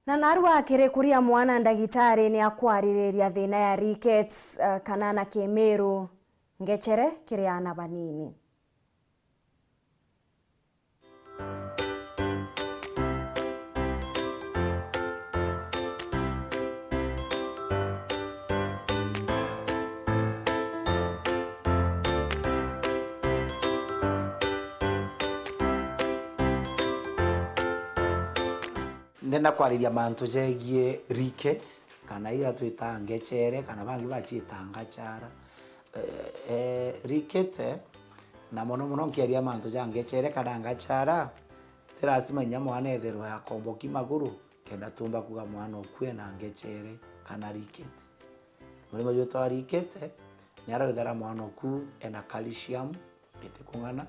Na narua akirikuria mwana ndagitari ni akwariria thina ya rickets kana na Kimiru ngechere kiriana banini. Ndenda kwariria mantu jegie rickets kana iya twita ngechere kana bangi bachita ngachara. Rickets na muno nkiaria mantu ja ngechere kana ngachara tirasima nya mwana etherwa ya komboki maguru kenda tumba kuga mwana okwe na ngechere kana rickets. Murimo jotwa rickets ni aragithara mwana oku ena calcium itikungana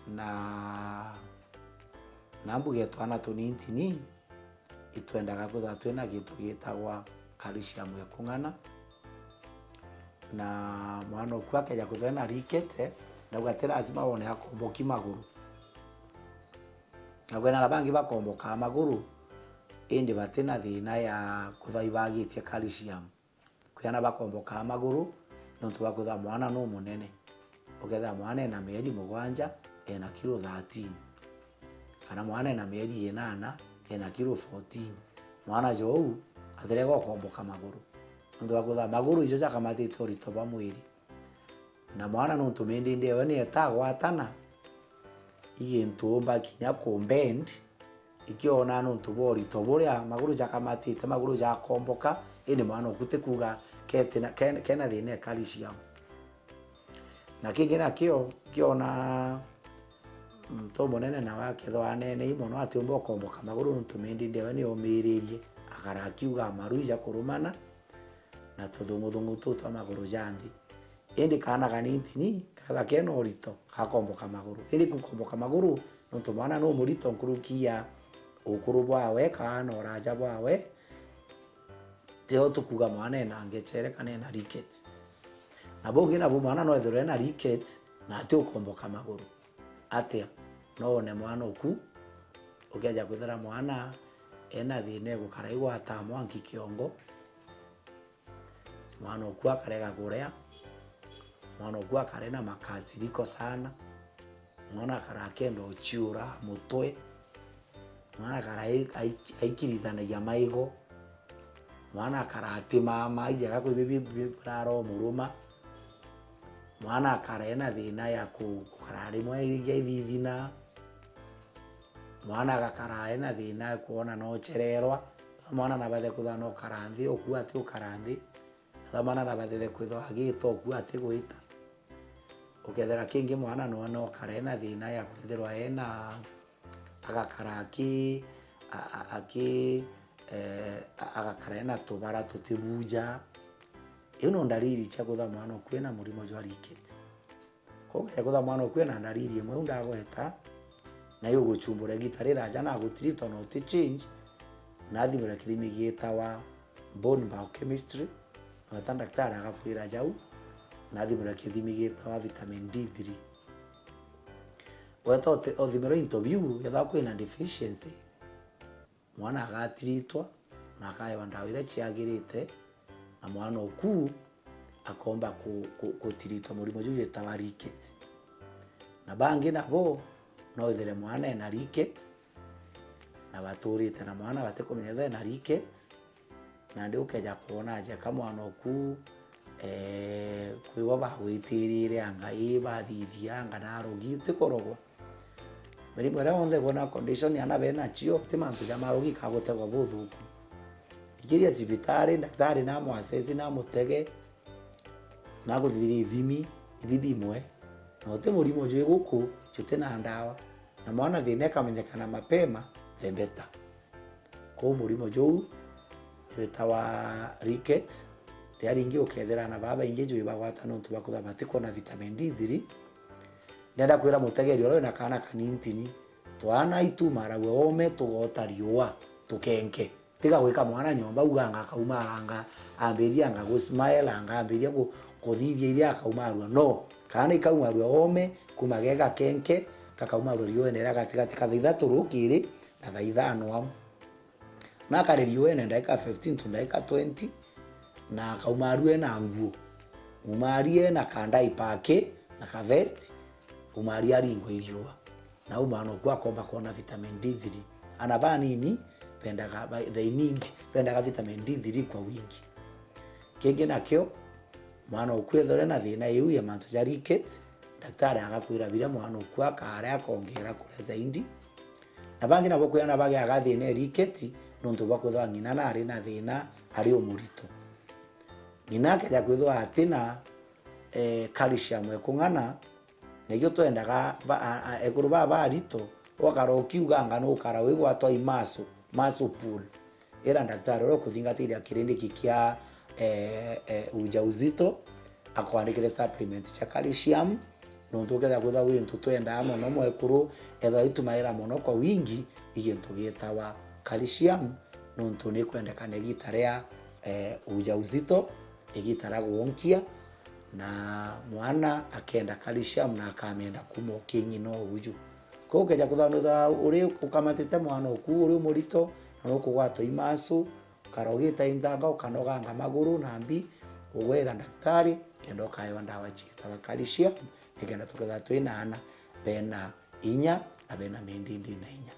na mbuge twana tunintini itwendaga kutha twina gitu gitagwa calcium yakungana na mwana oku akeja kuthena rickets na gatera azima wone akomboki maguru na kwena nabangi bakomboka maguru indi batena thina ya kutha ibagitie calcium kwena bakomboka maguru nontu bakutha mwana no munene ugetha mwana na mieri 7 ena kilo 13 kana mwana na mieri 8 ena kilo 14 mwana jou atherego komboka maguru nontu bakutha maguru ijo jakamati tori toba mwiri na mwana no tumende ndewe ni etagwatana iyentumba kinya ku bend ikiona no tubori toboria maguru jakamatite maguru jakomboka ine mwana okute kuga kena thine calcium na kingina kio kiona mto monene na wake tho anene imono ati umbo komboka maguru ntumindi ndewe ni omiririe agara kiuga maruija kurumana na tuthumuthungu tutwa maguru jandi indi kana kanitini kada keno orito kakomboka maguru ili kukomboka maguru nontu mwana no murito nkurukia ukuru bwawe kana oraja bwawe teo tukuga mwana na ngechere kana na rickets na bogi na mwana no ethure na rickets na ati ukomboka maguru atia no ne mwana oku ukeja kwithira mwana ena thine gukara igwata mwanki kiongo mwana oku akarega kurea mwana oku akarena makasiriko sana mwana akarakendo chiura mutwe mwana akarai aikirithana ya maigo mwana akarati mama ijega kwibibi raro muruma mwana akarena thina ya kukarari mwairigia ithithina mwana agakaraena thina kuona no chererwa mwana na bathe kutha no karanthi oku ati ukaranthi mwana na bathe kwitho agito oku ati gwita ukethera kingi mwana no karena thina ya kwithirwa ena agakaraki agakarena tubara tutibuja ino ndariri cha kutha mwana kwena murimo jwa rickets koge kutha mwana kwena ndariri imwe undagweta na yo guchumbura gitarira jana gutirito no ti change na thimura kithimi gitawa bone biochemistry na daktari agakwira jau na thimura kithimi gitawa vitamin D3 weto othimero interview yatha kwina deficiency mwana agatiritwa na akaewa ndawa ira ciagirite na mwana oku akomba kutiritwa murimo juu yetawa rickets na bangi nabo no ithere mwana ena rickets na baturite na mwana batekomenya na rickets na ndi ukeja kuona aje kama mwana oku kwiwa bagwitirire anga iba thithia anga narogi tikorogwa mirimo ra onde gona condition yana bena chio timantu ja marogi kagotegwa buthuku ikiria cibitari daktari na mwasesi na mutege na guthiri ithimi ibithimwe no te murimo jwe guku chute na ndawa na mwana thine kamenyekana mapema the better ko murimo juu twitawa rickets riari ingi ukethera na baba ingi jwe bagwata no tubakutha batiko na vitamin D3 ndenda kwira mutegeri oro na kana kanintini twana itu marawe ome tugotariwa tukenke tiga gwika mwana nyomba uganga akauma anga amberia anga go smile anga amberia go kuthithia iria akaumarwa no kana ikaumarwa ome kumagega kenke kakaumarwa riwe nera gatigati kathaitha turukiri na thaithano na kareriwe na ndagika 15 to ndagika 20 na kaumarue na nguo umarie na kanda ipake na ka vest umaria ringo iriwa na umano kwa komba kona vitamin D3 anabani ni pendaga they need pendaga vitamin D3 kwa wingi kenge nakyo mwana ukwethore na thina iu ya manto ja rickets daktari agakwira bira mwana ukwa kare akongera kure zaidi na bangi nabo kuyana bage agathine rickets nonto bakuthwa ngina na ari na thina ari umurito ngina ke ja kwithwa atina calcium ekungana negyo twendaga ekuru baba rito wakaroki uganga no karawe gwatwa maso pool era daktari ro kuthingatira kirindiki kia ujauzito akwandikire supplement cha calcium no ndogeza kutha wintu twenda mono mwekuru etho itumaira mono kwa wingi igintu gitawa calcium no ntune kwendekana gitarea ujauzito igitara guonkia na mwana akenda calcium na akamenda kumokinyi no uju ko keja kuthano uri ukamatite mwana oku uri murito na ukugwato imasu karogita indanga ukanoganga maguru nambi uwera daktari kendo kayo ndawa chita calcium ikenda tukatha twinana bena inya na bena mindindi na inya